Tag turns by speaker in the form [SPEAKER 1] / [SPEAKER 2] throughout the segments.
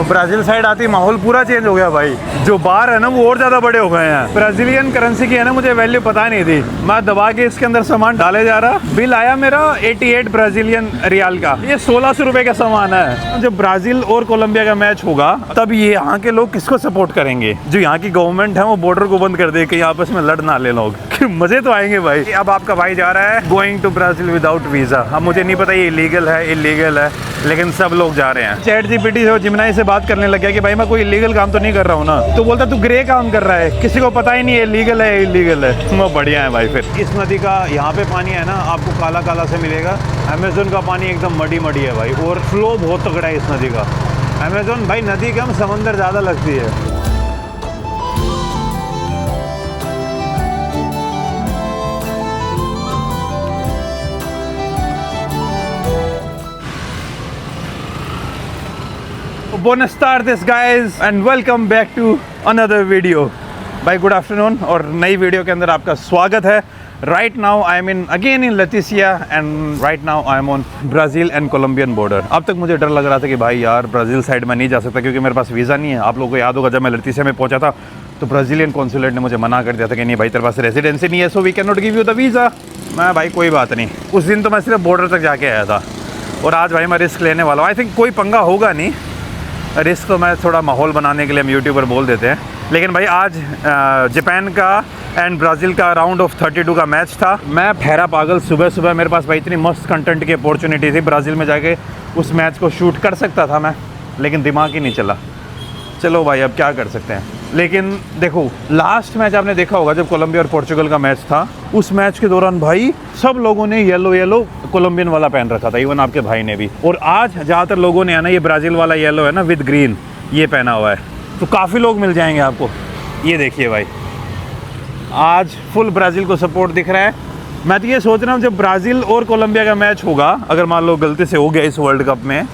[SPEAKER 1] Brazil side आती माहौल पूरा चेंज हो गया भाई। जो बार है ना वो और ज़्यादा बड़े हो गए हैं। ब्राज़ीलियन करेंसी की है ना, मुझे वैल्यू पता नहीं थी। मैं दबा के इसके अंदर सामान डाले जा रहा, बिल आया मेरा 88 ब्राज़ीलियन रियाल का। ये 1600 रुपए का सामान है। जब ब्राज़ील और कोलंबिया का मैच होगा तब ये यहाँ के लोग किसको सपोर्ट करेंगे? जो यहाँ की गवर्नमेंट है वो बॉर्डर को बंद कर दे कि आपस में लड़ ना ले लोग। मजे तो आएंगे भाई। अब आपका भाई जा रहा है going to Brazil without visa. अब मुझे नहीं पता ये इलीगल है इलीगल है, लेकिन सब लोग जा रहे हैं। चैट जीपीटी से जिमिनाई से बात करने लग गया कि भाई मैं कोई इलीगल काम तो नहीं कर रहा हूँ ना। तो बोलता तू ग्रे काम कर रहा है, किसी को पता ही नहीं है लीगल है इलीगल है। वो बढ़िया है भाई। फिर इस नदी का यहाँ पे पानी है ना आपको काला काला से मिलेगा। अमेज़न का पानी एकदम मडी मडी है भाई, और फ्लो बहुत तगड़ा है इस नदी का। अमेज़न भाई नदी कम समंदर ज़्यादा लगती है। Buenas tardes guys and welcome back to another video। भाई गुड आफ्टरनून और नई वीडियो के अंदर आपका स्वागत है। Right now I am in again in Leticia and right now I am on Brazil and Colombian border. अब तक मुझे डर लग रहा था कि भाई यार ब्राज़ील साइड में नहीं जा सकता क्योंकि मेरे पास वीज़ा नहीं है। आप लोगों को याद होगा जब मैं लतीसिया में पहुंचा था तो ब्राज़ीलियन कॉन्सुलेट ने मुझे मना कर दिया था कि नहीं भाई तेरे पास रेजिडेंसी नहीं है, so we can not give you the visa. मैं भाई कोई बात नहीं, उस दिन तो मैं सिर्फ बॉर्डर तक जाके आया था और आज भाई मैं रिस्क लेने वाला हूँ। आई थिंक कोई पंगा होगा नहीं, रिस्क तो मैं थोड़ा माहौल बनाने के लिए हम यूट्यूबर बोल देते हैं। लेकिन भाई आज जापान का एंड ब्राज़ील का राउंड ऑफ 32 का मैच था। मैं ठहरा पागल, सुबह सुबह मेरे पास भाई इतनी मस्त कंटेंट की अपॉर्चुनिटी थी, ब्राज़ील में जाके उस मैच को शूट कर सकता था मैं, लेकिन दिमाग ही नहीं चला। चलो भाई अब क्या कर सकते हैं। लेकिन देखो लास्ट मैच आपने देखा होगा जब कोलंबिया और पोर्चुगल का मैच था, उस मैच के दौरान भाई सब लोगों ने येलो येलो कोलंबियन वाला पहन रखा था, इवन आपके भाई ने भी। और आज ज़्यादातर लोगों ने है ना ये ब्राज़ील वाला येलो है ना विद ग्रीन ये पहना हुआ है, तो काफ़ी लोग मिल जाएंगे आपको। ये देखिए भाई आज फुल ब्राज़ील को सपोर्ट दिख रहा है। मैं तो ये सोच रहा हूँ जब ब्राज़ील और कोलंबिया का मैच होगा, अगर मान लो गलती से हो गया इस वर्ल्ड कप में,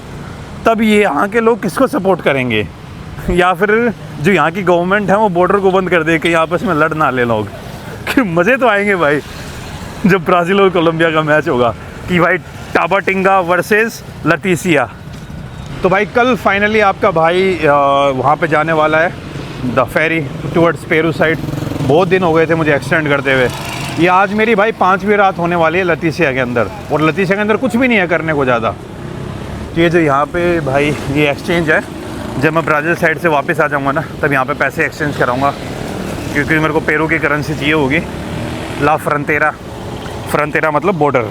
[SPEAKER 1] तब ये यहाँ के लोग किसको सपोर्ट करेंगे? या फिर जो यहाँ की गवर्नमेंट है वो बॉर्डर को बंद कर दे कि आपस में लड़ ना ले लोग। मज़े तो आएंगे भाई जब ब्राज़ील और कोलंबिया का मैच होगा कि भाई टाबाटिंगा वर्सेस लतीसिया। तो भाई कल फाइनली आपका भाई वहाँ पे जाने वाला है the ferry towards Peru side. बहुत दिन हो गए थे मुझे एक्सटेंड करते हुए। ये आज मेरी भाई 5वीं रात होने वाली है लतीसिया के अंदर, और लतीसिया के अंदर कुछ भी नहीं है करने को ज़्यादा। तो ये जो यहाँ पे भाई ये एक्सचेंज है, जब मैं ब्राज़ील साइड से वापस आ जाऊँगा ना तब यहाँ पे पैसे एक्सचेंज कराऊँगा क्योंकि मेरे को पेरू की करेंसी चाहिए होगी। ला फ्रंटेरा, फ्रंटेरा मतलब बॉर्डर।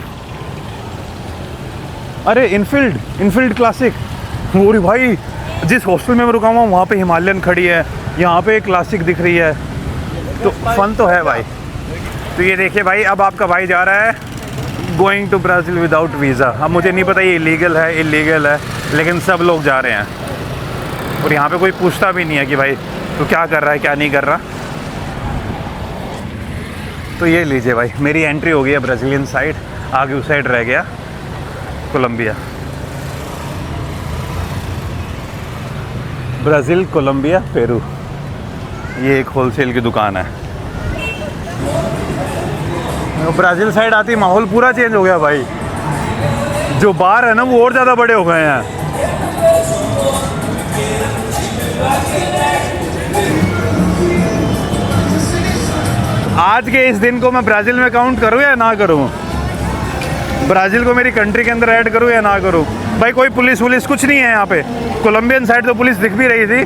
[SPEAKER 1] अरे इनफील्ड क्लासिक। और भाई जिस हॉस्टल में मैं रुका हुआ वहाँ पे हिमालयन खड़ी है, यहाँ पे क्लासिक दिख रही है, तो फन तो है भाई। तो ये देखिए भाई अब आपका भाई जा रहा है going to Brazil without visa. अब मुझे नहीं पता ये इलीगल है इलीगल है, लेकिन सब लोग जा रहे हैं और यहाँ पे कोई पूछता भी नहीं है कि भाई तू क्या कर रहा है क्या नहीं कर रहा। तो ये लीजिए भाई मेरी एंट्री हो गई है ब्राज़ीलियन साइड, आगे उस साइड रह गया कोलंबिया। ब्राज़ील कोलंबिया पेरू, ये एक होलसेल की दुकान है। ब्राज़ील साइड आती माहौल पूरा चेंज हो गया भाई। जो बार है ना वो और ज़्यादा बड़े हो गए हैं। आज के इस दिन को मैं ब्राज़ील में काउंट करूँ या ना करूँ? ब्राज़ील को मेरी कंट्री के अंदर ऐड करूँ या ना करूँ? भाई कोई पुलिस वुलिस कुछ नहीं है यहाँ पे। कोलंबियन साइड तो पुलिस दिख भी रही थी।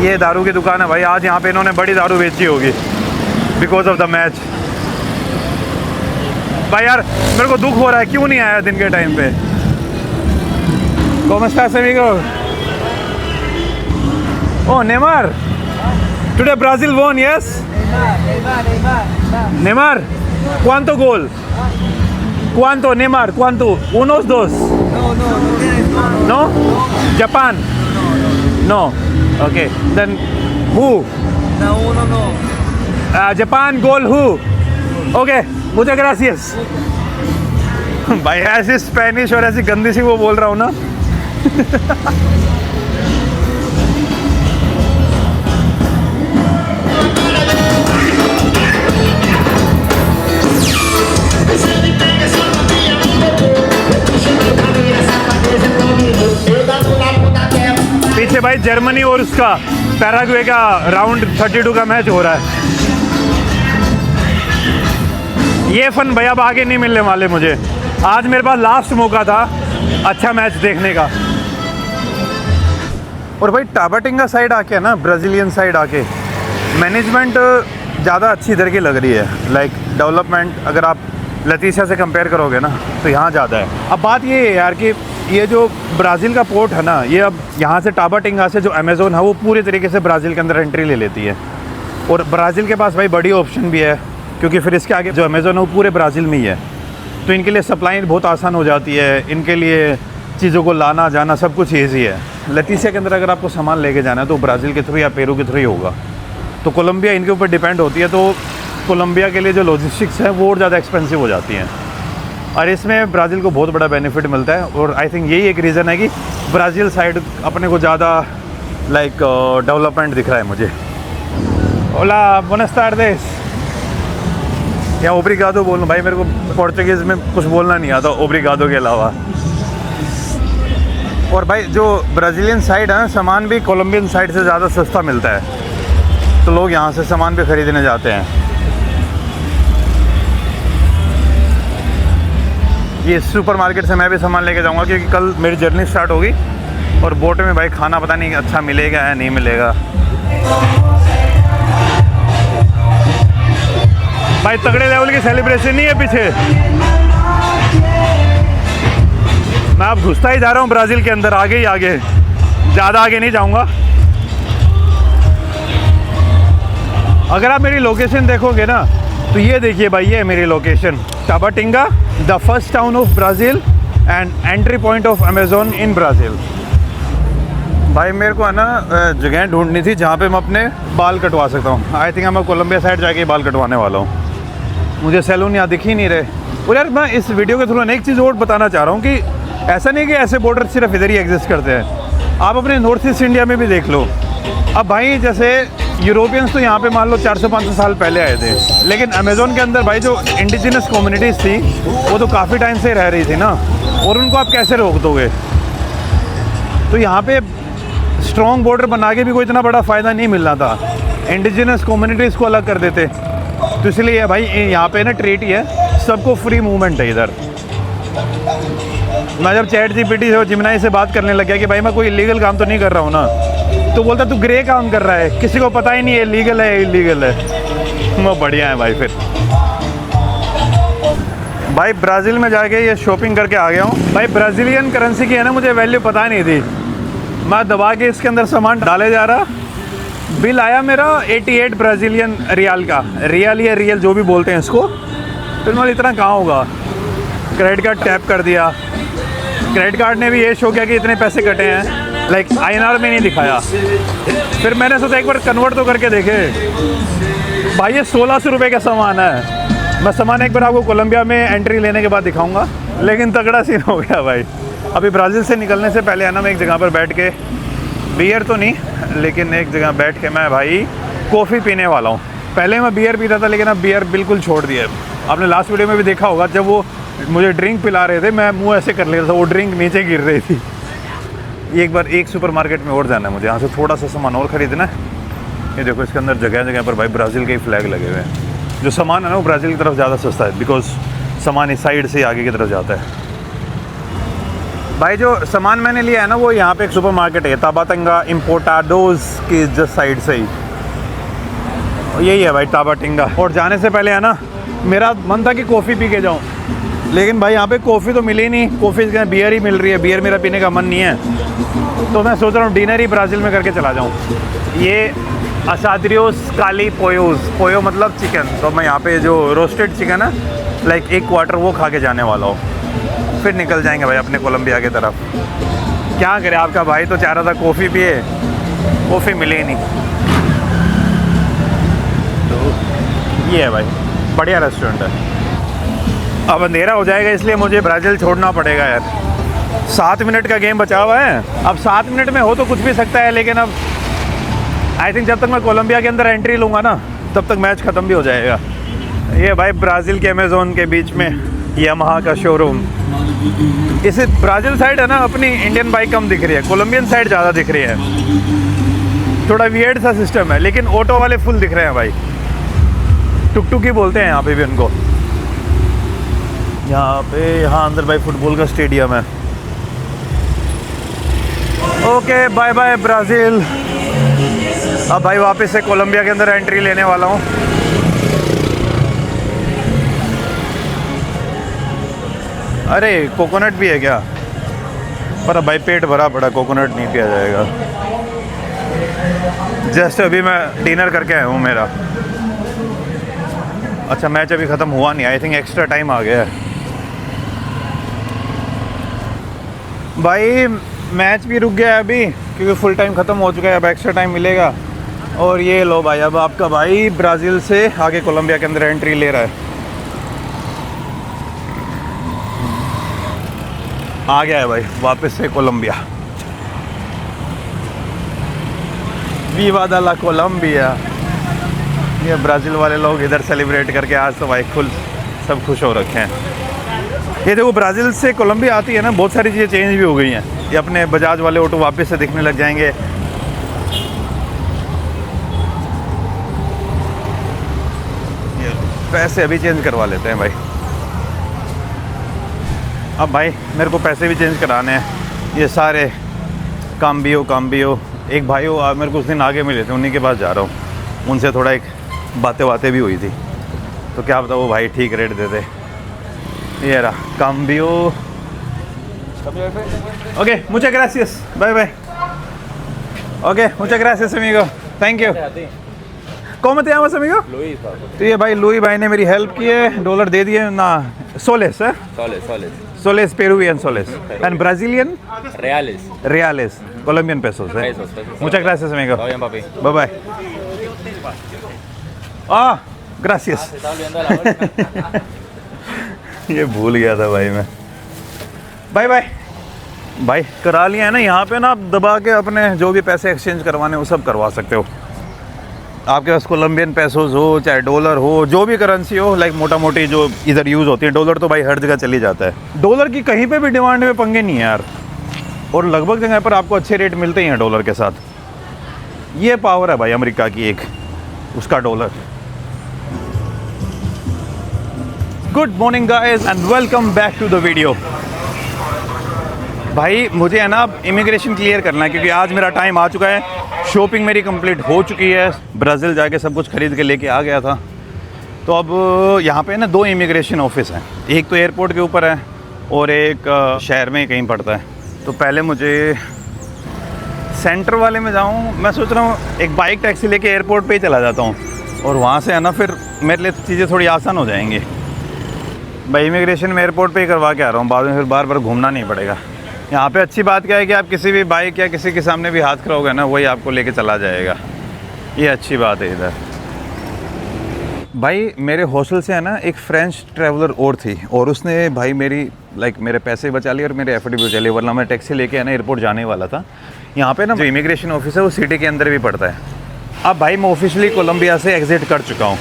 [SPEAKER 1] ये दारू की दुकान है भाई, आज यहाँ पे इन्होंने बड़ी दारू बेची होगी बिकॉज ऑफ द मैच। भाई यार मेरे को दुख हो रहा है, क्यों नहीं आया दिन के टाइम पे? ¿Cómo estás, amigo? Oh, Neymar. Today Brazil won, yes? Neymar. ¿Cuánto gol? ¿Cuánto, Neymar? ¿Cuánto? ¿Unos, dos? No. Japan? No. Okay. Then who? No. Japan goal who? Okay. Muchas gracias. भाई ऐसी Spanish और ऐसी गंदी सी वो बोल रहा हूँ ना। जर्मनी और उसका पैराग्वे का राउंड 32 का मैच हो रहा है। ये फन भैया अब आगे नहीं मिलने वाले मुझे। आज मेरे पास लास्ट मौका था अच्छा मैच देखने का। और भाई टाबाटिंगा साइड आके ना, ब्राज़ीलियन साइड आके मैनेजमेंट ज़्यादा अच्छी इधर की लग रही है। लाइक डेवलपमेंट अगर आप लतीसिया से कंपेयर करोगे ना तो यहाँ ज़्यादा है। अब बात ये है यार कि ये जो ब्राज़ील का पोर्ट है ना, ये अब यहाँ से टाबाटिंगा से जो अमेज़ोन है वो पूरे तरीके से ब्राज़ील के अंदर एंट्री ले लेती है। और ब्राज़ील के पास भाई बड़ी ऑप्शन भी है, क्योंकि फिर इसके आगे जो अमेज़ोन है वो पूरे ब्राज़ील में ही है, तो इनके लिए सप्लाई बहुत आसान हो जाती है। इनके लिए चीज़ों को लाना जाना सब कुछ ईजी है। लतीसिया के अंदर अगर आपको सामान लेके जाना है तो ब्राज़ील के थ्रू या पेरू के थ्रू ही होगा। तो कोलंबिया इनके ऊपर डिपेंड होती है, तो कोलंबिया के लिए जो लॉजिस्टिक्स है वो और ज़्यादा एक्सपेंसिव हो जाती हैं। और इसमें ब्राज़ील को बहुत बड़ा बेनिफिट मिलता है। और आई थिंक यही एक रीज़न है कि ब्राज़ील साइड अपने को ज़्यादा लाइक डेवलपमेंट दिख रहा है मुझे। ओला बुenas tardes। या ओब्रिगादो बोलूँ भाई, मेरे को पोर्चुगीज़ में कुछ बोलना नहीं आता ओब्रिगादो के अलावा। और भाई जो ब्राज़ीलियन साइड है सामान भी कोलंबियन साइड से ज़्यादा सस्ता मिलता है, तो लोग यहाँ से सामान भी ख़रीदने जाते हैं। ये सुपरमार्केट से मैं भी सामान लेके जाऊँगा, क्योंकि कल मेरी जर्नी स्टार्ट होगी और बोट में भाई खाना पता नहीं अच्छा मिलेगा या नहीं मिलेगा। भाई तगड़े लेवल की सेलिब्रेशन नहीं है पीछे। मैं अब घुसता ही जा रहा हूँ ब्राज़ील के अंदर, आगे ही आगे, ज़्यादा आगे नहीं जाऊँगा। अगर आप मेरी लोकेशन देखोगे ना तो ये देखिए भाई, ये है मेरी location, Tabatinga, the first town of Brazil and entry point of Amazon in Brazil. भाई मेरे को है ना जगह ढूंढनी थी जहाँ पे मैं अपने बाल कटवा सकता हूँ। आई थिंक मैं कोलंबिया साइड जाके बाल कटवाने वाला हूँ। मुझे सैलून यहाँ दिख ही नहीं रहे। और यार मैं इस वीडियो के थ्रू एक चीज़ और बताना चाह रहा हूँ कि ऐसा नहीं कि ऐसे बॉर्डर सिर्फ इधर ही एग्जिस्ट करते हैं, आप अपने नॉर्थ ईस्ट इंडिया में भी देख लो। अब भाई जैसे यूरोपियंस तो यहाँ पे मान लो 400-500 साल पहले आए थे, लेकिन अमेज़ोन के अंदर भाई जो इंडिजिनस कम्युनिटीज़ थी वो तो काफ़ी टाइम से रह रही थी ना, और उनको आप कैसे रोक दोगे। तो यहाँ पे स्ट्रॉन्ग बॉर्डर बना के भी कोई इतना बड़ा फ़ायदा नहीं मिलना था, इंडिजिनस कम्युनिटीज़ को अलग कर देते। तो इसलिए भाई यहाँ पे ना ट्रीटी है, सबको फ्री मूवमेंट है इधर। मैं जब चैट जीपीटी से और जिमिनाई से बात करने लग गया कि भाई मैं कोई इलीगल काम तो नहीं कर रहा हूँ ना, तो बोलता तू ग्रे काम कर रहा है, किसी को पता ही नहीं है लीगल है इलीगल है। वो बढ़िया है भाई। फिर भाई ब्राज़ील में जाके ये शॉपिंग करके आ गया हूँ। भाई ब्राज़ीलियन करेंसी की है ना, मुझे वैल्यू पता नहीं थी। मैं दबा के इसके अंदर सामान डाले जा रहा, बिल आया मेरा 88 ब्राज़ीलियन रियाल का, रियल या रियल जो भी बोलते हैं इसको। फिर मैं इतना कहाँ होगा, क्रेडिट कार्ड टैप कर दिया, क्रेडिट कार्ड ने भी ये शो किया कि इतने पैसे कटे हैं, लाइक INR में नहीं दिखाया। फिर मैंने सोचा एक बार कन्वर्ट तो करके देखे। भाई ये 1600 रुपये का सामान है। मैं सामान एक बार आपको कोलंबिया में एंट्री लेने के बाद दिखाऊंगा, लेकिन तगड़ा सीन हो गया भाई। अभी ब्राज़ील से निकलने से पहले है ना, मैं एक जगह पर बैठ के, बियर तो नहीं लेकिन एक जगह बैठ के मैं भाई कॉफ़ी पीने वाला हूँ। पहले मैं बियर पीता था, लेकिन अब बियर बिल्कुल छोड़ दिया। आपने लास्ट वीडियो में भी देखा होगा, जब वो मुझे ड्रिंक पिला रहे थे मैं मुंह ऐसे कर लेता था, वो ड्रिंक नीचे गिर रही थी। एक बार एक सुपरमार्केट में और जाना है मुझे, यहाँ से थोड़ा सा सामान और ख़रीदना है। ये देखो इसके अंदर जगह जगह पर भाई ब्राज़ील के ही फ्लैग लगे हुए हैं। जो सामान है ना वो ब्राज़ील की तरफ ज़्यादा सस्ता है, बिकॉज सामान इस साइड से आगे की तरफ जाता है। भाई जो सामान मैंने लिया है ना, वो यहाँ पे एक सुपरमार्केट है, टाबाटिंगा इम्पोर्टाडोज की जस्ट साइड से ही यही है भाई टाबाटिंगा। और जाने से पहले है ना, मेरा मन था कि कॉफ़ी पी के जाऊँ, लेकिन भाई यहाँ पे कॉफ़ी तो मिली नहीं, कॉफ़ी के बियर ही मिल रही है। बियर मेरा पीने का मन नहीं है, तो मैं सोच रहा हूँ डिनर ही ब्राज़ील में करके चला जाऊँ। ये असाद्रियोस काली पोयोस, पोयो मतलब चिकन, तो मैं यहाँ पे जो रोस्टेड चिकन है लाइक 1 क्वार्टर वो खा के जाने वाला हूँ। फिर निकल जाएंगे भाई अपने कोलंबिया की तरफ। क्या करे, आपका भाई तो चाह रहा था कॉफ़ी पिए, कॉफ़ी मिली नहीं। तो ये है भाई, बढ़िया रेस्टोरेंट है। अब अंधेरा हो जाएगा इसलिए मुझे ब्राज़ील छोड़ना पड़ेगा यार। 7 मिनट का गेम बचा हुआ है। अब 7 मिनट में हो तो कुछ भी सकता है, लेकिन अब आई थिंक जब तक मैं कोलंबिया के अंदर एंट्री लूँगा ना, तब तक मैच ख़त्म भी हो जाएगा। ये भाई ब्राज़ील के अमेज़ोन के बीच में यामाहा का शोरूम। इसे ब्राज़ील साइड है ना, अपनी इंडियन बाइक कम दिख रही है, कोलंबियन साइड ज़्यादा दिख रही है। थोड़ा वियर्ड सा सिस्टम है, लेकिन ऑटो वाले फुल दिख रहे हैं भाई। टुक टुक ही बोलते हैं यहाँ पे भी उनको। यहाँ पे अंदर भाई फुटबॉल का स्टेडियम है। Okay bye bye Brazil. अब भाई वापस से कोलंबिया के अंदर एंट्री लेने वाला हूँ। अरे कोकोनट भी है क्या? पर भाई पेट भरा पड़ा, कोकोनट नहीं पिया जाएगा। जस्ट अभी मैं डिनर करके आया हूँ मेरा। अच्छा मैच अभी ख़त्म हुआ नहीं, आई थिंक एक्स्ट्रा टाइम आ गया है भाई। मैच भी रुक गया है अभी क्योंकि फुल टाइम ख़त्म हो चुका है, अब एक्स्ट्रा टाइम मिलेगा। और ये लो भाई, अब आपका भाई ब्राज़ील से आगे कोलंबिया के अंदर एंट्री ले रहा है। आ गया है भाई वापस से कोलंबिया। वीवा द ला कोलंबिया। ये ब्राज़ील वाले लोग इधर सेलिब्रेट करके आज तो भाई फुल सब खुश हो रखे हैं। ये देखो ब्राज़ील से कोलंबिया आती है ना, बहुत सारी चीज़ें चेंज भी हो गई हैं। ये अपने बजाज वाले ऑटो वापस से दिखने लग जाएंगे। ये पैसे अभी चेंज करवा लेते हैं भाई। अब भाई मेरे को पैसे भी चेंज कराने हैं। ये सारे काम्बियो एक भाई वो मेरे को उस दिन आगे मिले थे, उन्हीं के पास जा रहा हूँ। उनसे थोड़ा एक बातें भी हुई थी, तो क्या पता वो भाई ठीक रेट देते। ये रहा काम्बियो। ओके मुझे ग्रासियस, बाय बाय। ओके मुझे ग्रासियस अमीगो, थैंक यू। कौन te llamas amigo?
[SPEAKER 2] Luis,
[SPEAKER 1] तो ये भाई लुई भाई ने मेरी हेल्प की है, डॉलर दे दिए ना। सोलेस है? Soles Peruvian soles. And Brazilian? रियालेस कोलंबियन पेसोस है। मुझे ग्रासियस अमीगो, बाय बाय। ग्रासियस। ये भूल गया था भाई मैं। बाय बाय भाई। करा लिया है ना, यहाँ पे ना आप दबा के अपने जो भी पैसे एक्सचेंज करवाने वो सब करवा सकते हो। आपके पास कोलंबियन पेसोस हो चाहे डॉलर हो, जो भी करेंसी हो, लाइक मोटा मोटी जो इधर यूज़ होती है। डॉलर तो भाई हर जगह चली जाता है। डॉलर की कहीं पे भी डिमांड में पंगे नहीं है यार, और लगभग जगह पर आपको अच्छे रेट मिलते ही हैं डॉलर के साथ। ये पावर है भाई अमेरिका की एक, उसका dollar. Good morning guys and welcome back to the video. भाई मुझे है ना अब इमिग्रेशन क्लियर करना है, क्योंकि आज मेरा टाइम आ चुका है। शॉपिंग मेरी कंप्लीट हो चुकी है, ब्राज़ील जाके सब कुछ ख़रीद के लेके आ गया था। तो अब यहाँ पे ना 2 इमिग्रेशन ऑफिस हैं, एक तो एयरपोर्ट के ऊपर है और एक शहर में कहीं पड़ता है। तो पहले मुझे सेंटर वाले में जाऊँ, मैं सोच रहा हूँ एक बाइक टैक्सी लेके एयरपोर्ट पे ही चला जाता हूँ, और वहाँ से है ना फिर मेरे लिए चीज़ें थोड़ी आसान हो जाएंगी। भाई इमिग्रेशन में एयरपोर्ट पे ही करवा के आ रहा हूँ, बाद में फिर बार बार घूमना नहीं पड़ेगा। यहाँ पे अच्छी बात क्या है कि आप किसी भी बाइक या किसी के सामने भी हाथ कराओगे ना, वही आपको लेके चला जाएगा। ये अच्छी बात है इधर। भाई मेरे हॉस्टल से है ना एक फ्रेंच ट्रैवलर और थी, और उसने भाई मेरे पैसे बचा लिए और मेरे एफडी बचा लिए, वरना मैं टैक्सी लेके है ना एयरपोर्ट जाने वाला था। यहाँ पे ना जो इमिग्रेशन ऑफिस है वो सिटी के अंदर भी पड़ता है। अब भाई मैं ऑफिशियली कोलंबिया से एग्ज़िट कर चुका हूँ,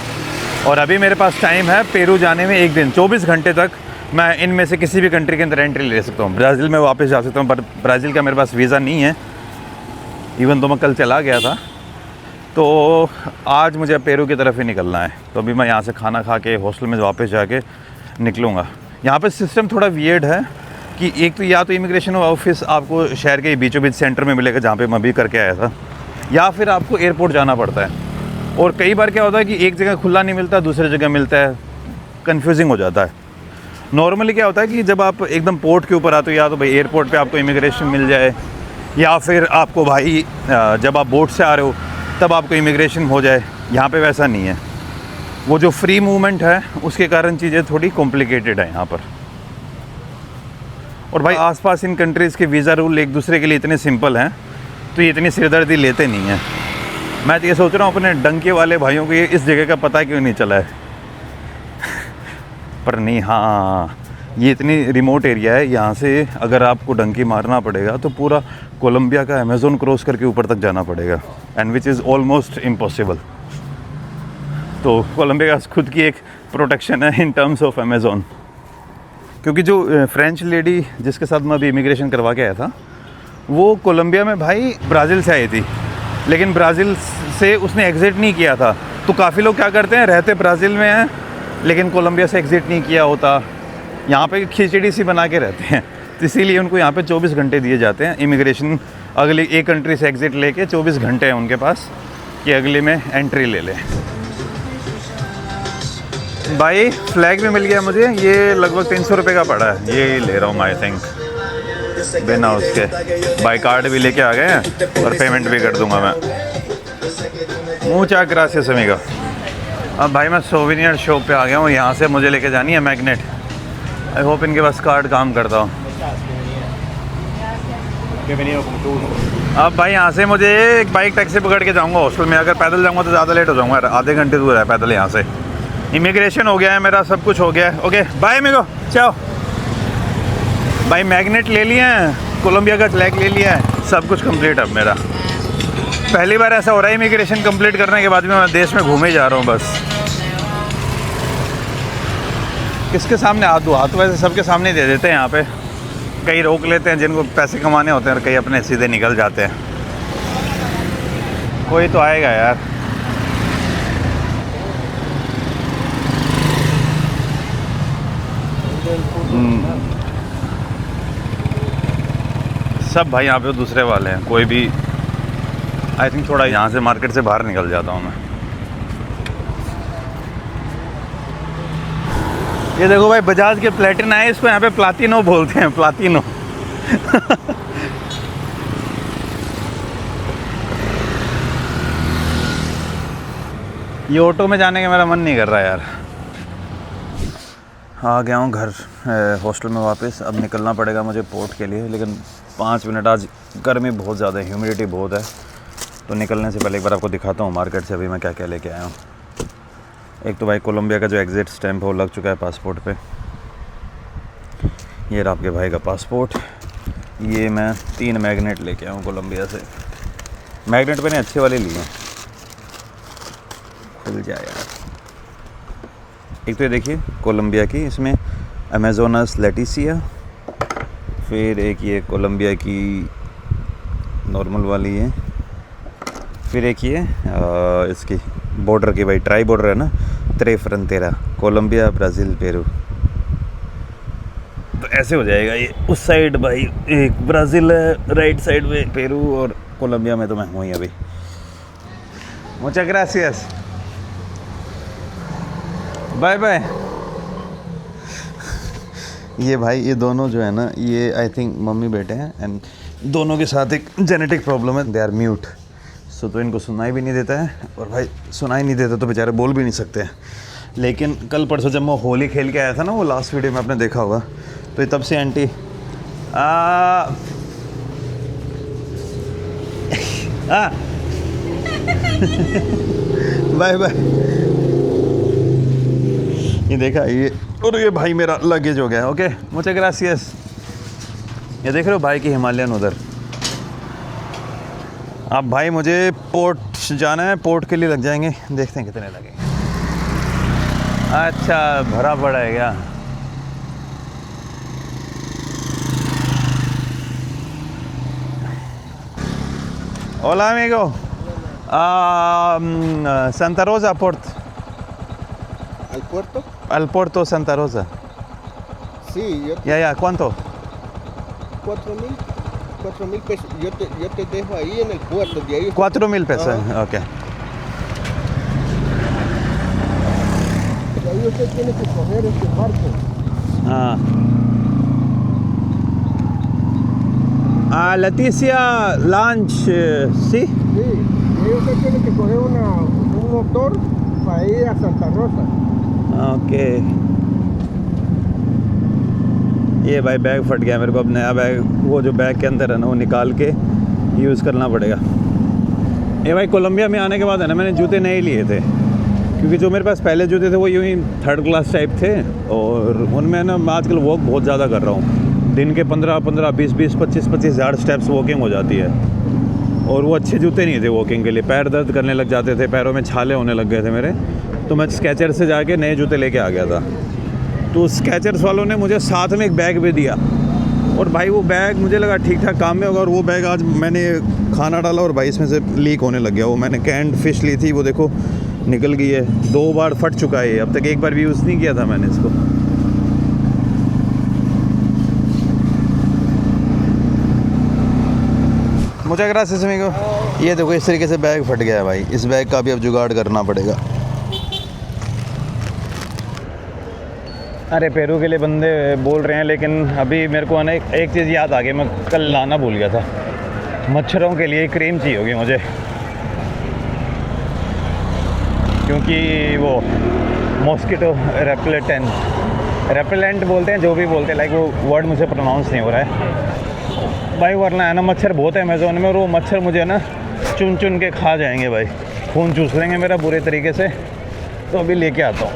[SPEAKER 1] और अभी मेरे पास टाइम है पेरू जाने में 1 दिन। 24 घंटे तक मैं इनमें से किसी भी कंट्री के अंदर एंट्री ले सकता हूँ। ब्राज़ील में वापस जा सकता हूँ, पर ब्राज़ील का मेरे पास वीज़ा नहीं है, इवन तो मैं कल चला गया था। तो आज मुझे पेरू की तरफ ही निकलना है, तो अभी मैं यहाँ से खाना खा के हॉस्टल में वापस जाके निकलूँगा। यहाँ पे सिस्टम थोड़ा वियर्ड है कि एक तो या तो इमिग्रेशन ऑफिस आपको शहर के बीचों बीच सेंटर में मिलेगा, जहाँ पे मैं भी करके आया था, या फिर आपको एयरपोर्ट जाना पड़ता है। और कई बार क्या होता है कि एक जगह खुला नहीं मिलता, दूसरी जगह मिलता है, कन्फ्यूजिंग हो जाता है। नॉर्मली क्या होता है कि जब आप एकदम पोर्ट के ऊपर आते हो, या तो भाई एयरपोर्ट पे आपको इमिग्रेशन मिल जाए, या फिर आपको भाई जब आप बोट से आ रहे हो तब आपको इमिग्रेशन हो जाए। यहाँ पे वैसा नहीं है। वो जो फ्री मूवमेंट है उसके कारण चीज़ें थोड़ी कॉम्प्लिकेटेड है यहाँ पर। और भाई आसपास इन कंट्रीज़ के वीज़ा रूल एक दूसरे के लिए इतने सिंपल हैं, तो ये इतनी सिरदर्दी लेते नहीं हैं। मैं तो ये सोच रहा हूँ अपने डंके वाले भाइयों को ये इस जगह का पता क्यों नहीं चला है। पर नहीं, हाँ ये इतनी रिमोट एरिया है, यहाँ से अगर आपको डंकी मारना पड़ेगा तो पूरा कोलंबिया का अमेज़न क्रॉस करके ऊपर तक जाना पड़ेगा, and which is almost impossible. तो कोलंबिया का खुद की एक प्रोटेक्शन है इन टर्म्स ऑफ अमेज़न। क्योंकि जो फ्रेंच लेडी जिसके साथ मैं अभी इमिग्रेशन करवा के आया था, वो कोलंबिया में भाई ब्राज़ील से आई थी, लेकिन ब्राज़ील से उसने एग्ज़िट नहीं किया था। तो काफ़ी लोग क्या करते हैं, रहते ब्राज़ील में हैं लेकिन कोलंबिया से एग्ज़िट नहीं किया होता, यहाँ पे खिचड़ी सी बना के रहते हैं। तो इसीलिए उनको यहाँ पे 24 घंटे दिए जाते हैं। इमिग्रेशन अगली एक कंट्री से एग्ज़िट लेके 24 घंटे हैं उनके पास कि अगले में एंट्री ले लें। भाई फ्लैग भी मिल गया मुझे, ये लगभग 300 रुपये का पड़ा है, ये ले रहा हूँ आई थिंक बिना उसके। बाई कार्ड भी लेके आ गए हैं और पेमेंट भी कर दूंगा मैं। मुचा ग्रासियस अमीगो। अब भाई मैं सोवेनियर शॉप पे आ गया हूँ, यहाँ से मुझे लेके जानी है मैग्नेट। आई होप इनके पास कार्ड काम करता हूँ। अब भाई यहाँ से मुझे एक बाइक टैक्सी पकड़ के जाऊँगा हॉस्टल में। अगर पैदल जाऊँगा तो ज़्यादा लेट हो जाऊँगा, आधे घंटे दूर है पैदल यहाँ से। इमिग्रेशन हो गया है मेरा, सब कुछ हो गया है। ओके बाय अमीगो, चाओ। भाई मैग्नेट ले लिया है, कोलंबिया का फ्लैग ले लिया है, सब कुछ कंप्लीट अब मेरा। पहली बार ऐसा हो रहा है इमिग्रेशन कंप्लीट करने के बाद भी मैं देश में घूमे जा रहा हूँ बस। किसके सामने हाथ दूँ, हाथ वैसे सबके सामने दे देते हैं यहाँ पे। कई रोक लेते हैं जिनको पैसे कमाने होते हैं और कई अपने सीधे निकल जाते हैं। कोई तो आएगा यार। सब भाई यहाँ पे दूसरे वाले हैं, कोई भी। आई थिंक थोड़ा यहाँ से मार्केट से बाहर निकल जाता हूँ मैं। ये देखो भाई बजाज के प्लेटिना है, इसको यहाँ पे प्लाटिनो बोलते हैं, प्लाटिनो। ये ऑटो में जाने का मेरा मन नहीं कर रहा यार। आ गया हूँ घर हॉस्टल में वापस। अब निकलना पड़ेगा मुझे पोर्ट के लिए, लेकिन 5 मिनट, आज गर्मी बहुत ज़्यादा है, ह्यूमिडिटी बहुत है। तो निकलने से पहले एक बार आपको दिखाता हूँ मार्केट से अभी मैं क्या क्या लेके आया हूँ। एक तो भाई कोलंबिया का जो एग्ज़िट स्टैंप है वो लग चुका है पासपोर्ट पे। ये रहा आपके भाई का पासपोर्ट। ये मैं 3 मैग्नेट लेके आया हूँ कोलंबिया से। मैग्नेट मैंने अच्छे वाले लिए हैं, खुल जाए यार। एक तो ये देखिए कोलंबिया की, इसमें अमेजोनस लेटिसिया, फिर एक ये कोलंबिया की नॉर्मल वाली है, फिर एक ये इसकी बॉर्डर की, भाई ट्राई बॉर्डर है ना, त्रे फ्रंटेरा, कोलंबिया ब्राज़ील पेरू। तो ऐसे हो जाएगा ये। उस साइड भाई एक ब्राज़ील है, राइट साइड में पेरू, और कोलंबिया में तो मैं हूँ ही अभी। मुझे ग्रासियस, बाय बाय। ये भाई ये दोनों जो है ना, ये आई थिंक मम्मी बेटे हैं, एंड दोनों के साथ एक जेनेटिक प्रॉब्लम है, दे आर म्यूट। सो तो इनको सुनाई भी नहीं देता है, और भाई सुनाई नहीं देता तो बेचारे बोल भी नहीं सकते हैं। लेकिन कल परसों जब मैं होली खेल के आया था ना, वो लास्ट वीडियो में आपने देखा होगा, तो ये तब से आंटी बाय बाय। ये देखा ये, और ये भाई मेरा लगेज हो गया। ओके मुझे ग्रासियस। ये देख रहे हो भाई की हिमालयन उधर। अब भाई मुझे पोर्ट जाना है, पोर्ट के लिए लग जाएंगे, देखते हैं कितने लगेंगे। अच्छा भरा पड़ा है क्या? Hola amigo, Santa Rosa Port.
[SPEAKER 2] ¿Al puerto?
[SPEAKER 1] Al Puerto Santa Rosa.
[SPEAKER 2] Sí,
[SPEAKER 1] Ya, ¿cuánto?
[SPEAKER 2] 4,000 pesos. Yo te dejo ahí en el puerto. De ahí
[SPEAKER 1] 4,000 pesos, ok.
[SPEAKER 2] De ahí usted tiene que coger este barco.
[SPEAKER 1] Leticia Lunch, ¿sí?
[SPEAKER 2] Sí, de ahí usted tiene que coger un motor para ir a Santa Rosa.
[SPEAKER 1] Okay. ये भाई bag फट गया मेरे को, अब नया bag, वो जो बैग के अंदर है ना वो निकाल के यूज़ करना पड़ेगा। ये भाई कोलंबिया में आने के बाद है ना, मैंने जूते नहीं लिए थे, क्योंकि जो मेरे पास पहले जूते थे वो यूँ ही 3rd क्लास टाइप थे, और उनमें ना मैं आजकल वॉक बहुत ज़्यादा कर रहा हूँ। दिन के 15-15, 20-20, 25-25 हज़ार स्टेप्स वॉकिंग हो जाती है, और वो अच्छे जूते नहीं थे वॉकिंग के लिए। पैर दर्द करने लग जाते थे, पैरों में छाले होने लग गए थे मेरे। तो मैं स्केचर से जाके नए जूते लेके आ गया था। तो स्केचर्स वालों ने मुझे साथ में एक बैग भी दिया, और भाई वो बैग मुझे लगा ठीक ठाक काम में होगा, और वो बैग आज मैंने खाना डाला और भाई इसमें से लीक होने लग गया। वो मैंने कैंड फिश ली थी, वो देखो निकल गई है। 2 बार फट चुका है, अब तक एक बार भी यूज़ नहीं किया था मैंने इसको। मुझे ग्रासिस अमीगो। ये देखो इस तरीके से बैग फट गया है भाई, इस बैग का भी अब जुगाड़ करना पड़ेगा। अरे पेरू के लिए बंदे बोल रहे हैं, लेकिन अभी मेरे को ना एक चीज़ याद आ गई, मैं कल लाना भूल गया था। मच्छरों के लिए क्रीम चाहिए होगी मुझे, क्योंकि वो मॉस्किटो रेपेलेंट बोलते हैं, जो भी बोलते हैं, लाइक वो वर्ड मुझे प्रोनाउंस नहीं हो रहा है भाई। वरना है ना मच्छर बहुत है अमेज़ोन में, और वो मच्छर मुझे ना चुन चुन के खा जाएंगे भाई, खून चूस लेंगे मेरा बुरे तरीके से। तो अभी लेके आता हूँ।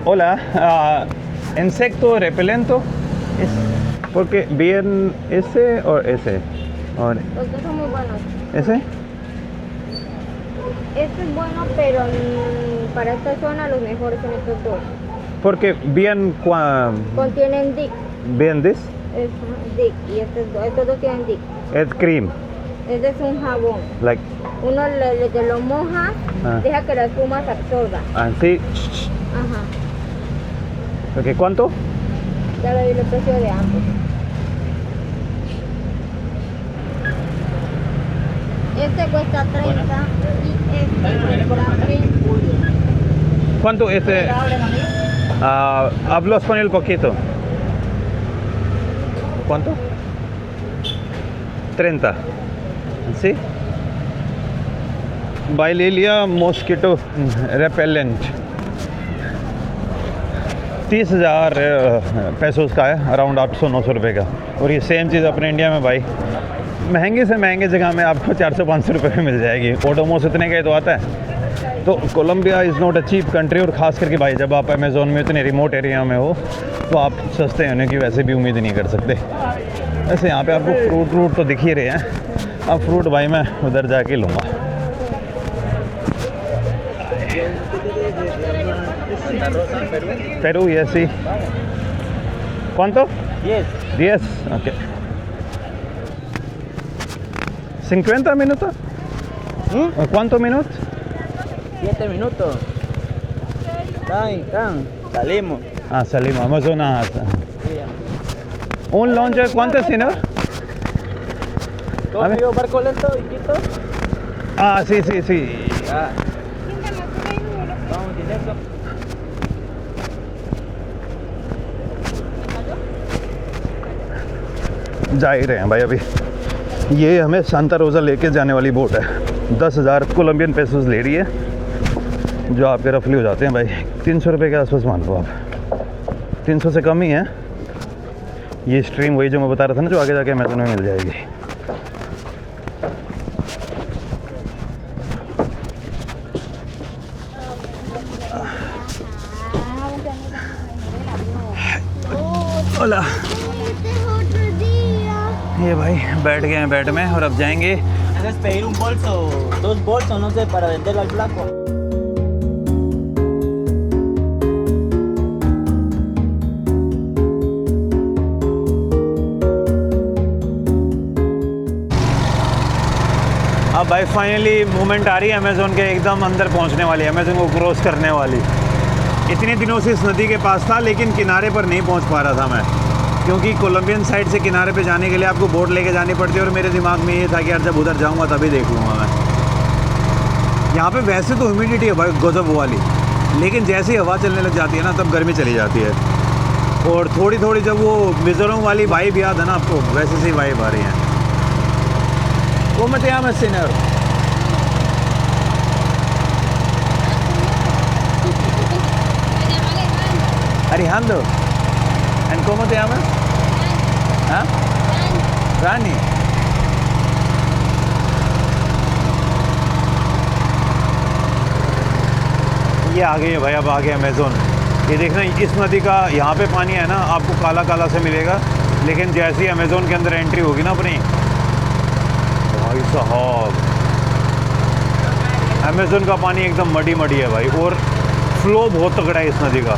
[SPEAKER 1] Hola, insecto repelento, porque bien ese o ese, or
[SPEAKER 3] Los dos son muy buenos.
[SPEAKER 1] ese.
[SPEAKER 3] Este es bueno, pero para esta zona los mejores son estos dos.
[SPEAKER 1] Porque bien
[SPEAKER 3] Contienen DIC.
[SPEAKER 1] bien this,
[SPEAKER 3] Es DIC. Y estos dos tienen DIC.
[SPEAKER 1] it's cream,
[SPEAKER 3] Este es un jabón.
[SPEAKER 1] like
[SPEAKER 3] Uno te lo moja, deja que la espuma se absorba.
[SPEAKER 1] así.
[SPEAKER 3] Ajá.
[SPEAKER 1] Okay, ¿cuánto?
[SPEAKER 3] Ya le doy el precio de ambos. Este cuesta 30 y este cuesta 30.
[SPEAKER 1] ¿Cuánto este? Hablo español poquito. ¿Cuánto? 30. ¿Sí? भाई ले लिया mosquito repellent, 30,000 पैसों का है, around 800-900 रुपये का। और ये सेम चीज़ अपने इंडिया में भाई महंगे से महंगे जगह में आपको 400-500 रुपये में मिल जाएगी। ओडोमोस इतने का ही तो आता है। तो Colombia is not a cheap country, और ख़ास करके भाई जब आप अमेज़ोन में इतने रिमोट एरिया में हो तो आप सस्ते होने की वैसे भी उम्मीद नहीं कर सकते। वैसे यहाँ पे आपको फ्रूट तो दिख ही रहे हैं, अब फ्रूट भाई मैं उधर जाके लूँगा। Perú, yes, sí. ¿Cuánto? 10. Ok. 50 minutos? ¿Cuántos minutos?
[SPEAKER 4] 7 minutos. Salimos.
[SPEAKER 1] Salimos. Vamos a una... ¿Un lunch cuánto, señor?
[SPEAKER 4] ¿Cómo digo, barco lento y Quito?
[SPEAKER 1] Sí.
[SPEAKER 4] Vamos directo.
[SPEAKER 1] जा ही रहे हैं भाई अभी। ये हमें सांता रोज़ा लेके जाने वाली बोट है। 10,000 कोलंबियन पेसोस ले रही है, जो आपके रफली हो जाते हैं भाई 300 रुपये के आसपास मान लो आप, 300 से कम ही है। ये स्ट्रीम वही जो मैं बता रहा था ना, जो आगे जाके अमेज़न में मिल जाएगी। ओला, ये भाई बैठ गए हैं बेड में, और अब जाएंगे।
[SPEAKER 4] ¿Puedes pedir un bolso, 2 bolsos, no sé, para venderlo al flaco?
[SPEAKER 1] अब भाई फाइनली मूवमेंट आ रही है अमेज़ोन के एकदम अंदर पहुंचने वाली, अमेज़ोन को क्रॉस करने वाली। इतने दिनों से इस नदी के पास था, लेकिन किनारे पर नहीं पहुंच पा रहा था मैं, क्योंकि कोलंबियन साइड से किनारे पे जाने के लिए आपको बोट लेके जानी पड़ती है। और मेरे दिमाग में ये था कि यार जब उधर जाऊंगा तभी देख लूँगा मैं। यहाँ पे वैसे तो ह्यूमिडिटी है भाई गजब वाली, लेकिन जैसे ही हवा चलने लग जाती है ना तब गर्मी चली जाती है। और थोड़ी थोड़ी जब वो मिज़ोरम वाली वाइब याद है ना आपको, वैसे से वाइब आ रही है। वो मत यहाँ मैं senior Alejandro, ¿en cómo te llamas? ¿Ah? Rani. ये आ गई है भाई, अब आ गया अमेज़ोन। ये देखना, इस नदी का यहाँ पे पानी है ना आपको काला काला से मिलेगा, लेकिन जैसे ही अमेज़ोन के अंदर एंट्री होगी ना अपनी, भाई साहब अमेज़ोन का पानी एकदम मडी है भाई, और फ्लो बहुत तगड़ा है इस नदी का।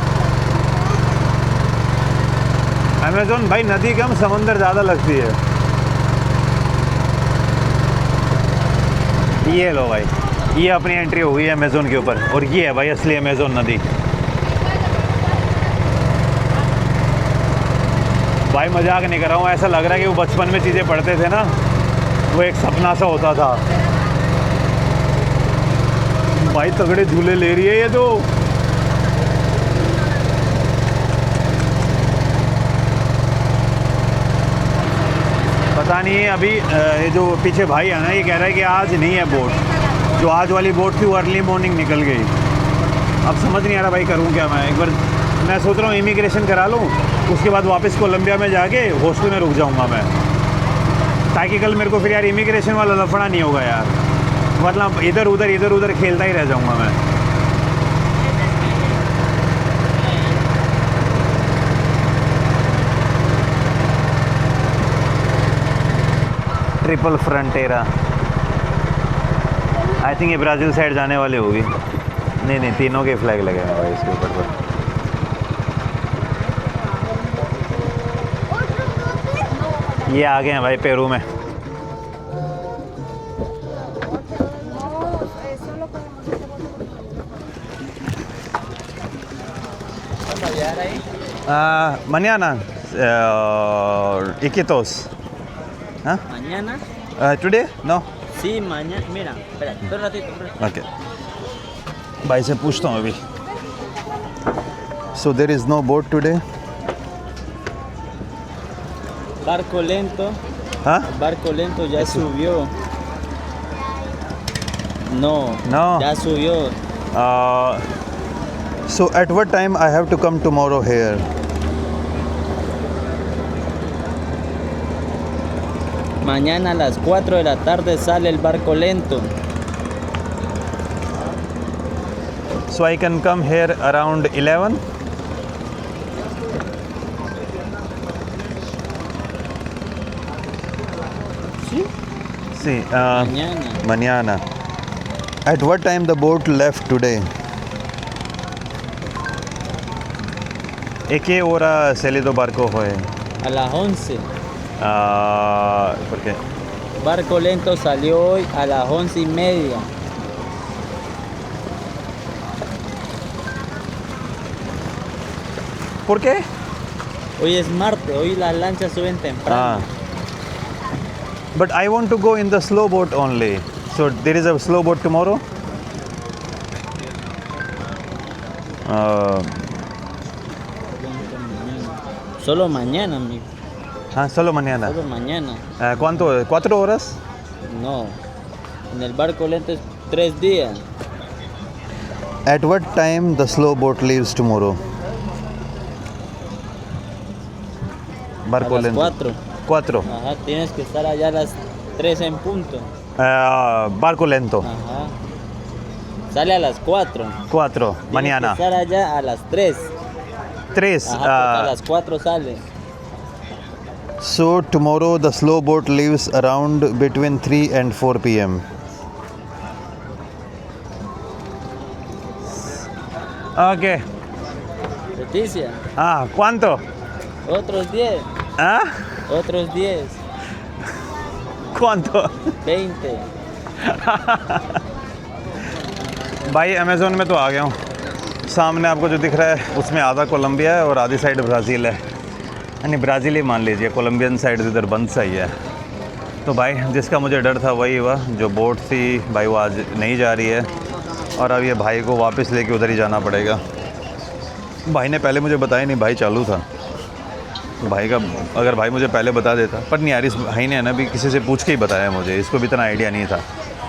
[SPEAKER 1] अमेज़न भाई नदी कम समंदर ज़्यादा लगती है। ये लो भाई, ये अपनी एंट्री हो गई है अमेज़न के ऊपर, और ये है भाई असली अमेज़न नदी। भाई मजाक नहीं कर रहा हूँ, ऐसा लग रहा है कि वो बचपन में चीज़ें पढ़ते थे ना, वो एक सपना सा होता था। भाई तगड़े झूले ले रही है ये तो। पता नहीं है अभी ये जो पीछे भाई है ना, ये कह रहा है कि आज नहीं है बोट। जो आज वाली बोट थी वो अर्ली मॉर्निंग निकल गई। अब समझ नहीं आ रहा भाई करूँ क्या मैं। एक बार मैं सोच रहा हूँ इमिग्रेशन करा लूँ, उसके बाद वापस कोलंबिया में जाके हॉस्टल में रुक जाऊँगा मैं, ताकि कल मेरे को फिर यार इमिग्रेशन वाला लफड़ा नहीं होगा यार। मतलब इधर उधर खेलता ही रह जाऊँगा मैं। ट्रिपल फ्रंटेरा, आई थिंक ये ब्राज़ील साइड जाने वाली होगी। नहीं तीनों के फ्लैग लगे हैं भाई इसके ऊपर पर। ये आ गए हैं भाई पेरू में। mañana Iquitos. ¿Ah?
[SPEAKER 4] ¿Mañana?
[SPEAKER 1] Today? No.
[SPEAKER 4] Sí, mañana. Mira, espera, un ratito.
[SPEAKER 1] Okay. भाई से पूछता हूँ अभी। So there is no boat today?
[SPEAKER 4] Barco lento.
[SPEAKER 1] Huh?
[SPEAKER 4] Barco lento ya subió. No. Ya subió.
[SPEAKER 1] So at what time I have to come tomorrow here?
[SPEAKER 4] Mañana a las 4 de la tarde sale el barco lento.
[SPEAKER 1] So I can come here around 11?
[SPEAKER 4] ¿Sí?
[SPEAKER 1] Sí.
[SPEAKER 4] Mañana.
[SPEAKER 1] Mañana. At what time the boat left today? ¿A qué hora salió barco hoy?
[SPEAKER 4] A las 11.
[SPEAKER 1] ¿Por qué?
[SPEAKER 4] Barco lento salió hoy a las 11:30.
[SPEAKER 1] ¿Por qué?
[SPEAKER 4] Hoy es martes, hoy las lanchas suben temprano.
[SPEAKER 1] But I want to go in the slow boat only. So there is a slow boat tomorrow?
[SPEAKER 4] Solo mañana, amigo.
[SPEAKER 1] Solo mañana.
[SPEAKER 4] Solo mañana.
[SPEAKER 1] ¿Cuánto? ¿4 horas?
[SPEAKER 4] No. En el barco lento es 3 días.
[SPEAKER 1] At what time the slow boat leaves tomorrow? Barco
[SPEAKER 4] A las
[SPEAKER 1] lento.
[SPEAKER 4] 4.
[SPEAKER 1] 4.
[SPEAKER 4] Ajá, tienes que estar allá a las 3 en punto.
[SPEAKER 1] Barco lento.
[SPEAKER 4] Ajá. Sale a las 4.
[SPEAKER 1] 4.
[SPEAKER 4] Tienes
[SPEAKER 1] Mañana.
[SPEAKER 4] que estar allá a las 3.
[SPEAKER 1] 3.
[SPEAKER 4] Ajá, porque a las 4 sale.
[SPEAKER 1] So tomorrow the slow boat leaves around between 3 and 4 p.m. Okay.
[SPEAKER 4] Leticia,
[SPEAKER 1] ¿Cuánto?
[SPEAKER 4] otros 10. Otros 10.
[SPEAKER 1] ¿Cuánto?
[SPEAKER 4] 20.
[SPEAKER 1] भाई Amazon में तो आ गया हूँ। सामने आपको जो दिख रहा है उसमें आधा कोलंबिया है और आधी साइड ब्राज़ील है। यानी ब्राज़ील ही मान लीजिए, कोलंबियन साइड इधर बंद सा ही है। तो भाई जिसका मुझे डर था वही हुआ। जो बोट थी भाई वो आज नहीं जा रही है, और अब ये भाई को वापस लेके उधर ही जाना पड़ेगा। भाई ने पहले मुझे बताया नहीं, भाई चालू था। तो भाई का अगर भाई मुझे पहले बता देता, पर नहीं यार, इस भाई ने है ना भी किसी से पूछ के ही बताया मुझे, इसको भी इतना आइडिया नहीं था।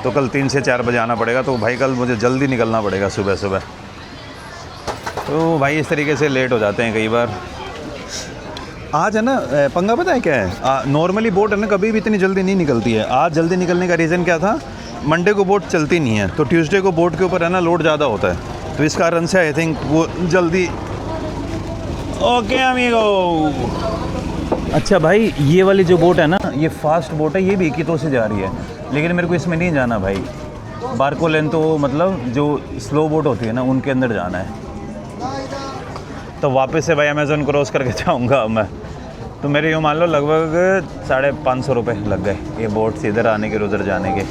[SPEAKER 1] तो कल 3 से 4 बजे आना पड़ेगा। तो भाई कल मुझे जल्दी निकलना पड़ेगा सुबह सुबह। तो भाई इस तरीके से लेट हो जाते हैं कई बार। आज है ना पंगा पता है क्या है, नॉर्मली बोट है ना कभी भी इतनी जल्दी नहीं निकलती है। आज जल्दी निकलने का रीज़न क्या था, मंडे को बोट चलती नहीं है, तो ट्यूसडे को बोट के ऊपर है ना लोड ज़्यादा होता है, तो इस कारण से आई थिंक वो जल्दी। Okay amigo. अच्छा भाई ये वाली जो बोट है ना, ये फास्ट बोट है, ये भी इक्कितो से जा रही है, लेकिन मेरे को इसमें नहीं जाना भाई। बारको लेंतो मतलब जो स्लो बोट होती है ना उनके अंदर जाना है। तो वापस से भाई अमेज़न क्रॉस करके जाऊँगा मैं। तो मेरे यूँ मान लो लगभग 550 रुपये लग गए ये बोट से इधर आने के और उधर जाने के।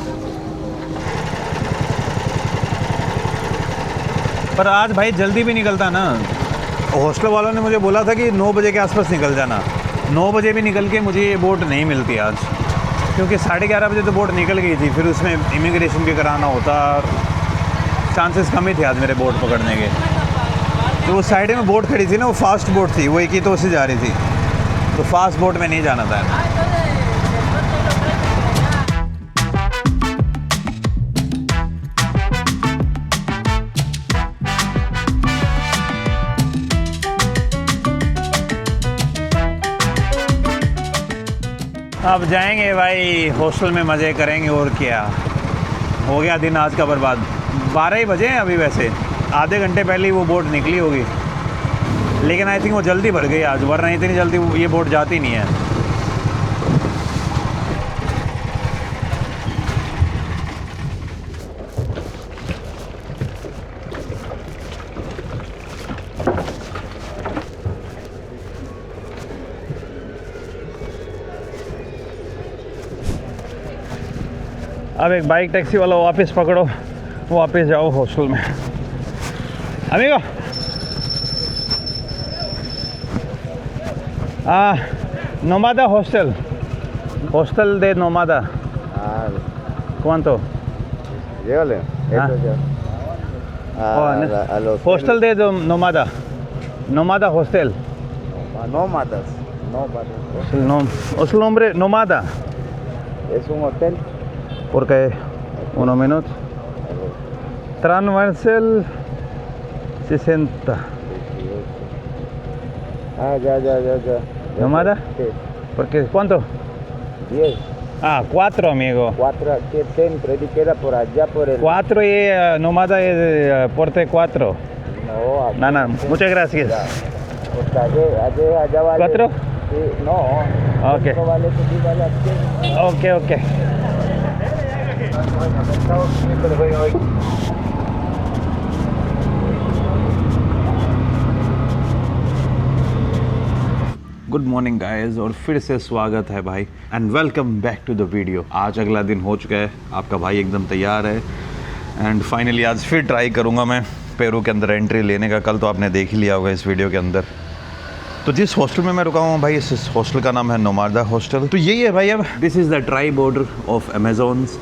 [SPEAKER 1] पर आज भाई जल्दी भी निकलता ना, हॉस्टल वालों ने मुझे बोला था कि 9 बजे के आसपास निकल जाना। 9 बजे भी निकल के मुझे ये बोट नहीं मिलती आज, क्योंकि 11:30 बजे तो बोट निकल गई थी, फिर उसमें इमिग्रेशन भी कराना होता और चांसेस कम ही थे आज मेरे बोट पकड़ने के। तो वो साइड में बोट खड़ी थी ना, वो फास्ट बोट थी, वो एक ही तो से जा रही थी, तो फास्ट बोट में नहीं जाना था। अब जाएंगे भाई हॉस्टल में, मज़े करेंगे और क्या। हो गया दिन आज का बर्बाद। 12 ही बजे हैं अभी, वैसे आधे घंटे पहले ही वो बोट निकली होगी, लेकिन आई थिंक वो जल्दी भर गई आज, वरना इतनी जल्दी ये बोट जाती नहीं है। अब एक बाइक टैक्सी वाला वापस पकड़ो, वापस जाओ हॉस्टल में। Amigo Nomada hostel, hostel de Nomada. ¿Cuánto?
[SPEAKER 2] Llévale.
[SPEAKER 1] Ah.
[SPEAKER 2] Eso ya. A los
[SPEAKER 1] Hostel de Nomada. Nomada Hostel.
[SPEAKER 2] nómadas.
[SPEAKER 1] Es el nombre Nomada.
[SPEAKER 2] Es un hotel.
[SPEAKER 1] Porque unos minutos. Transversal 60.
[SPEAKER 2] Ya.
[SPEAKER 1] ¿Nomada?
[SPEAKER 2] Sí.
[SPEAKER 1] Porque ¿cuánto?
[SPEAKER 2] 10.
[SPEAKER 1] 4 amigo.
[SPEAKER 2] 4 aquí el centro, y queda por allá por el...
[SPEAKER 1] 4 y Nomada es porte 4.
[SPEAKER 2] No, aquí
[SPEAKER 1] No,
[SPEAKER 2] el centro.
[SPEAKER 1] muchas gracias.
[SPEAKER 2] Porque allá vale...
[SPEAKER 1] 4?
[SPEAKER 2] Sí, no.
[SPEAKER 1] Ok.
[SPEAKER 2] No vale, aquí vale aquí.
[SPEAKER 1] Ok. Good morning guys, और फिर से स्वागत है भाई and welcome back to the video. आज अगला दिन हो चुका है, आपका भाई एकदम तैयार है एंड फाइनली आज फिर ट्राई करूँगा मैं पेरू के अंदर एंट्री लेने का। कल तो आपने देख ही लिया होगा इस वीडियो के अंदर। तो जिस हॉस्टल में मैं रुका हूँ भाई, इस हॉस्टल का नाम है नोमादा हॉस्टल। तो यही है भाई, अब this is the tri border of Amazons,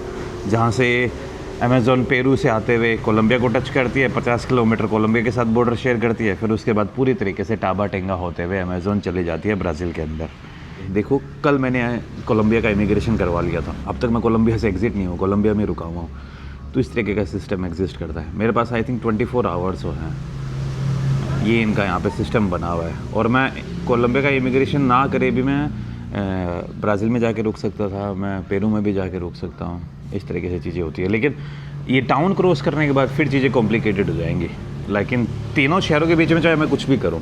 [SPEAKER 1] जहाँ से अमेज़ॉन पेरू से आते हुए कोलंबिया को टच करती है। 50 किलोमीटर कोलंबिया के साथ बॉर्डर शेयर करती है, फिर उसके बाद पूरी तरीके से टाबाटेंगा होते हुए अमेज़ॉन चली जाती है ब्राज़ील के अंदर। देखो, कल मैंने कोलंबिया का इमिग्रेशन करवा लिया था, अब तक मैं कोलंबिया से एग्ज़िट नहीं हूँ, कोलंबिया में रुका हुआ हूँ। तो इस तरीके का सिस्टम एग्जिस्ट करता है। मेरे पास आई थिंक 24 आवर्स हैं, ये इनका यहाँ पे सिस्टम बना हुआ है। और मैं कोलंबिया का इमिग्रेशन ना करे भी मैं ब्राज़ील में जाके रुक सकता था, मैं पेरू में भी जाके रुक सकता हूँ। इस तरीके से चीज़ें होती है, लेकिन ये टाउन क्रॉस करने के बाद फिर चीज़ें कॉम्प्लिकेटेड हो जाएंगी। लेकिन तीनों शहरों के बीच में चाहे मैं कुछ भी करूँ,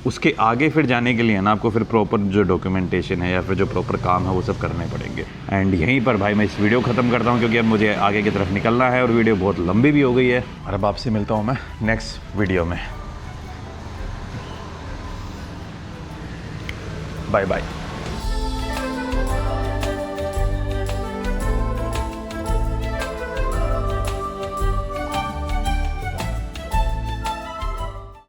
[SPEAKER 1] उसके आगे फिर जाने के लिए ना आपको फिर प्रॉपर जो डॉक्यूमेंटेशन है या फिर जो प्रॉपर काम है वो सब करने पड़ेंगे। एंड यहीं पर भाई मैं इस वीडियो ख़त्म करता हूँ, क्योंकि अब मुझे आगे की तरफ निकलना है और वीडियो बहुत लंबी भी हो गई है। और अब आपसे मिलता हूँ मैं नेक्स्ट वीडियो में। Bye bye.